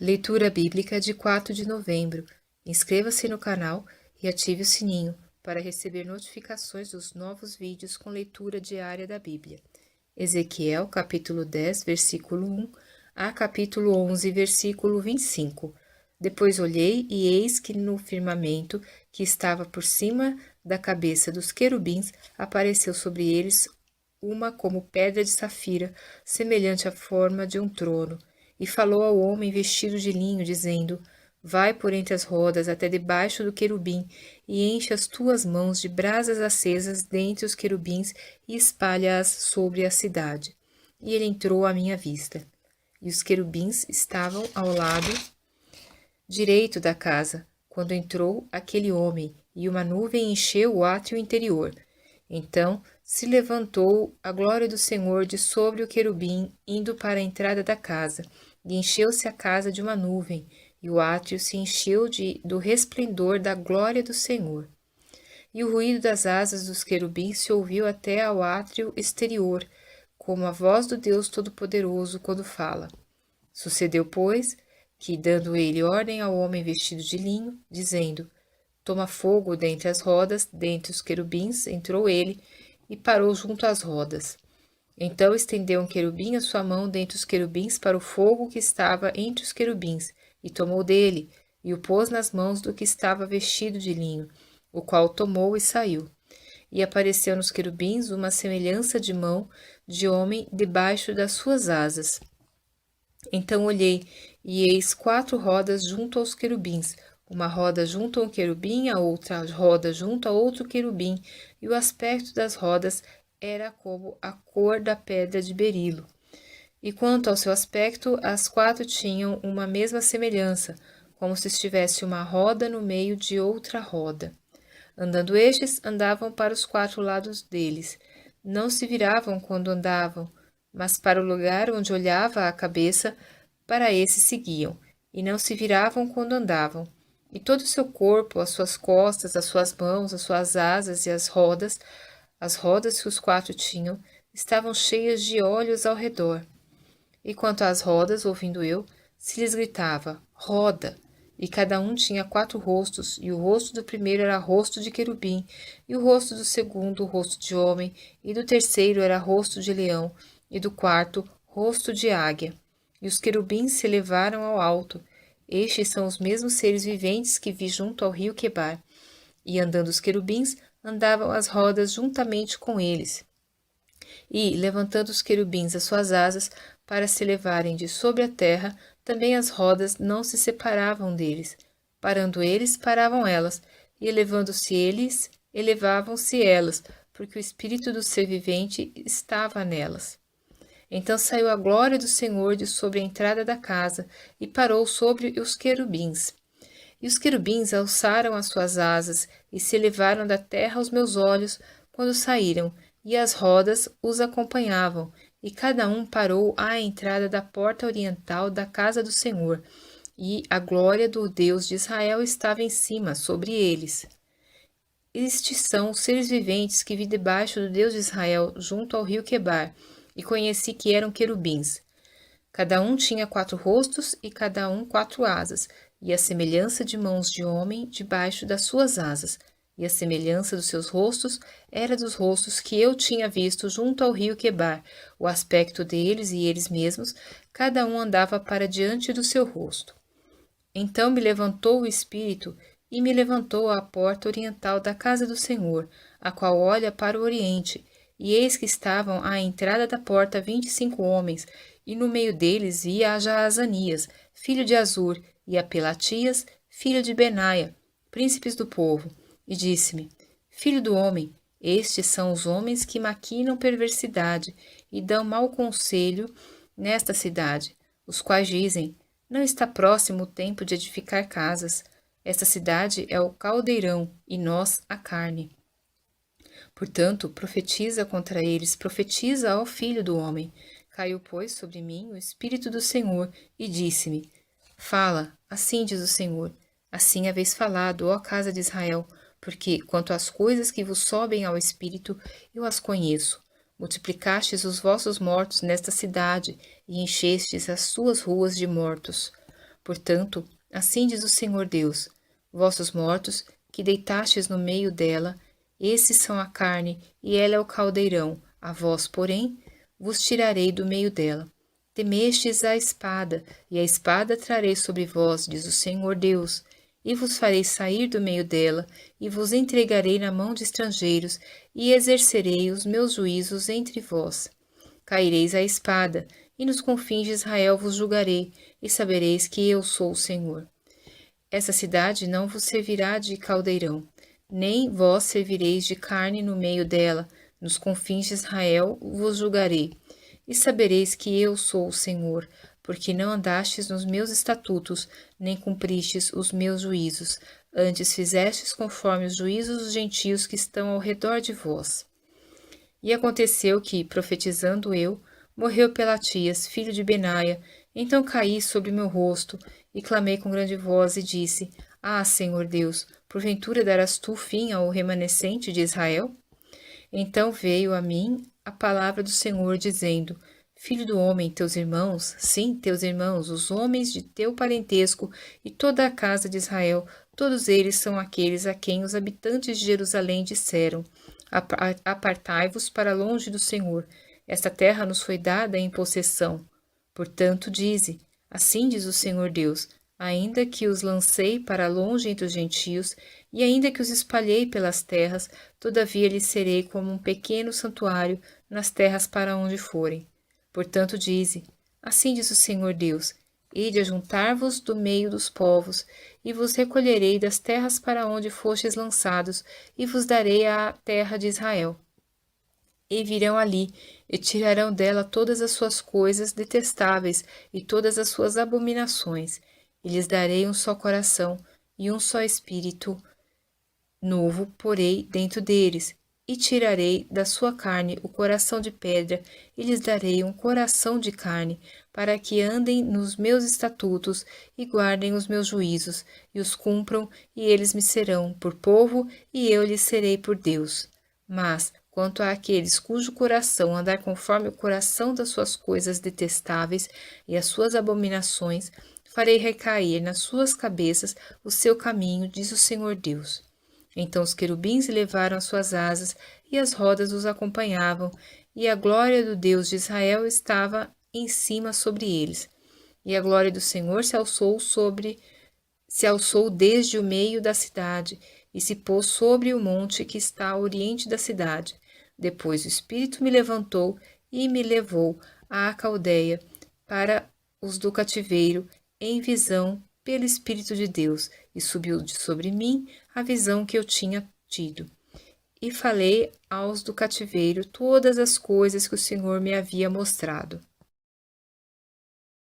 Leitura bíblica de 4 de novembro. Inscreva-se no canal e ative o sininho para receber notificações dos novos vídeos com leitura diária da Bíblia. Ezequiel, capítulo 10, versículo 1 a capítulo 11, versículo 25. Depois olhei e eis que no firmamento que estava por cima da cabeça dos querubins apareceu sobre eles uma como pedra de safira, semelhante à forma de um trono. E falou ao homem vestido de linho, dizendo: Vai por entre as rodas até debaixo do querubim, e enche as tuas mãos de brasas acesas dentre os querubins, e espalha-as sobre a cidade. E ele entrou à minha vista. E os querubins estavam ao lado direito da casa, quando entrou aquele homem, e uma nuvem encheu o átrio interior. Então se levantou a glória do Senhor de sobre o querubim, indo para a entrada da casa, e encheu-se a casa de uma nuvem, e o átrio se encheu do resplendor da glória do Senhor. E o ruído das asas dos querubins se ouviu até ao átrio exterior, como a voz do Deus Todo-Poderoso quando fala. Sucedeu, pois, que, dando ele ordem ao homem vestido de linho, dizendo: Toma fogo dentre as rodas, dentre os querubins, entrou ele e parou junto às rodas. Então estendeu um querubim a sua mão dentre os querubins para o fogo que estava entre os querubins, e tomou dele, e o pôs nas mãos do que estava vestido de linho, o qual tomou e saiu. E apareceu nos querubins uma semelhança de mão de homem debaixo das suas asas. Então olhei, e eis 4 rodas junto aos querubins, uma roda junto a um querubim, a outra roda junto a outro querubim, e o aspecto das rodas era como a cor da pedra de berilo. E quanto ao seu aspecto, as 4 tinham uma mesma semelhança, como se estivesse uma roda no meio de outra roda. Andando estes, andavam para os 4 lados deles. Não se viravam quando andavam, mas para o lugar onde olhava a cabeça, para esse seguiam, e não se viravam quando andavam. E todo o seu corpo, as suas costas, as suas mãos, as suas asas e as rodas que os 4 tinham, estavam cheias de olhos ao redor. E quanto às rodas, ouvindo eu, se lhes gritava: Roda! E cada um tinha 4 rostos, e o rosto do primeiro era rosto de querubim, e o rosto do segundo, rosto de homem, e do terceiro era rosto de leão, e do quarto, rosto de águia. E os querubins se elevaram ao alto. Estes são os mesmos seres viventes que vi junto ao rio Quebar. E andando os querubins, andavam as rodas juntamente com eles. E, levantando os querubins as suas asas, para se elevarem de sobre a terra, também as rodas não se separavam deles. Parando eles, paravam elas, e elevando-se eles, elevavam-se elas, porque o espírito do ser vivente estava nelas. Então saiu a glória do Senhor de sobre a entrada da casa, e parou sobre os querubins. E os querubins alçaram as suas asas, e se elevaram da terra aos meus olhos, quando saíram, e as rodas os acompanhavam, e cada um parou à entrada da porta oriental da casa do Senhor, e a glória do Deus de Israel estava em cima, sobre eles. Estes são os seres viventes que vi debaixo do Deus de Israel, junto ao rio Quebar, e conheci que eram querubins. Cada um tinha 4 rostos e cada um 4 asas, e a semelhança de mãos de homem debaixo das suas asas, e a semelhança dos seus rostos era dos rostos que eu tinha visto junto ao rio Quebar, o aspecto deles e eles mesmos, cada um andava para diante do seu rosto. Então me levantou o Espírito, e me levantou à porta oriental da casa do Senhor, a qual olha para o oriente, e eis que estavam à entrada da porta 25 homens, e no meio deles ia a Jaazanias, filho de Azur, e a Pelatias, filho de Benaia, príncipes do povo, e disse-me: Filho do homem, estes são os homens que maquinam perversidade e dão mau conselho nesta cidade, os quais dizem: Não está próximo o tempo de edificar casas. Esta cidade é o caldeirão, e nós a carne. Portanto, profetiza contra eles, profetiza ao filho do homem. Caiu, pois, sobre mim o Espírito do Senhor, e disse-me: Fala, assim diz o Senhor, assim haveis falado, ó casa de Israel, porque, quanto às coisas que vos sobem ao Espírito, eu as conheço. Multiplicastes os vossos mortos nesta cidade, e enchestes as suas ruas de mortos. Portanto, assim diz o Senhor Deus: vossos mortos, que deitastes no meio dela, esses são a carne, e ela é o caldeirão. A vós, porém, vos tirarei do meio dela. Temestes a espada, e a espada trarei sobre vós, diz o Senhor Deus, e vos farei sair do meio dela, e vos entregarei na mão de estrangeiros, e exercerei os meus juízos entre vós. Caireis à espada, e nos confins de Israel vos julgarei, e sabereis que eu sou o Senhor. Essa cidade não vos servirá de caldeirão, nem vós servireis de carne no meio dela, nos confins de Israel vos julgarei. E sabereis que eu sou o Senhor, porque não andastes nos meus estatutos, nem cumpristes os meus juízos, antes fizestes conforme os juízos dos gentios que estão ao redor de vós. E aconteceu que, profetizando eu, morreu Pelatias, filho de Benaia. Então caí sobre meu rosto e clamei com grande voz e disse: Ah, Senhor Deus, porventura darás tu fim ao remanescente de Israel? Então veio a mim a palavra do Senhor, dizendo: Filho do homem, teus irmãos, sim, teus irmãos, os homens de teu parentesco e toda a casa de Israel, todos eles são aqueles a quem os habitantes de Jerusalém disseram: Apartai-vos para longe do Senhor. Esta terra nos foi dada em possessão. Portanto, dize: Assim diz o Senhor Deus: ainda que os lancei para longe entre os gentios, e ainda que os espalhei pelas terras, todavia lhes serei como um pequeno santuário nas terras para onde forem. Portanto, dize: Assim diz o Senhor Deus: Ide a juntar-vos do meio dos povos, e vos recolherei das terras para onde fostes lançados, e vos darei a terra de Israel. E virão ali, e tirarão dela todas as suas coisas detestáveis e todas as suas abominações, e lhes darei um só coração, e um só espírito novo porei dentro deles, e tirarei da sua carne o coração de pedra, e lhes darei um coração de carne, para que andem nos meus estatutos e guardem os meus juízos, e os cumpram, e eles me serão por povo, e eu lhes serei por Deus. Mas, quanto àqueles cujo coração andar conforme o coração das suas coisas detestáveis e as suas abominações, farei recair nas suas cabeças o seu caminho, diz o Senhor Deus. Então os querubins levaram as suas asas, e as rodas os acompanhavam, e a glória do Deus de Israel estava em cima sobre eles. E a glória do Senhor se alçou desde o meio da cidade, e se pôs sobre o monte que está ao oriente da cidade. Depois o Espírito me levantou e me levou à Caldeia, para os do cativeiro, em visão pelo Espírito de Deus, e subiu sobre mim a visão que eu tinha tido. E falei aos do cativeiro todas as coisas que o Senhor me havia mostrado.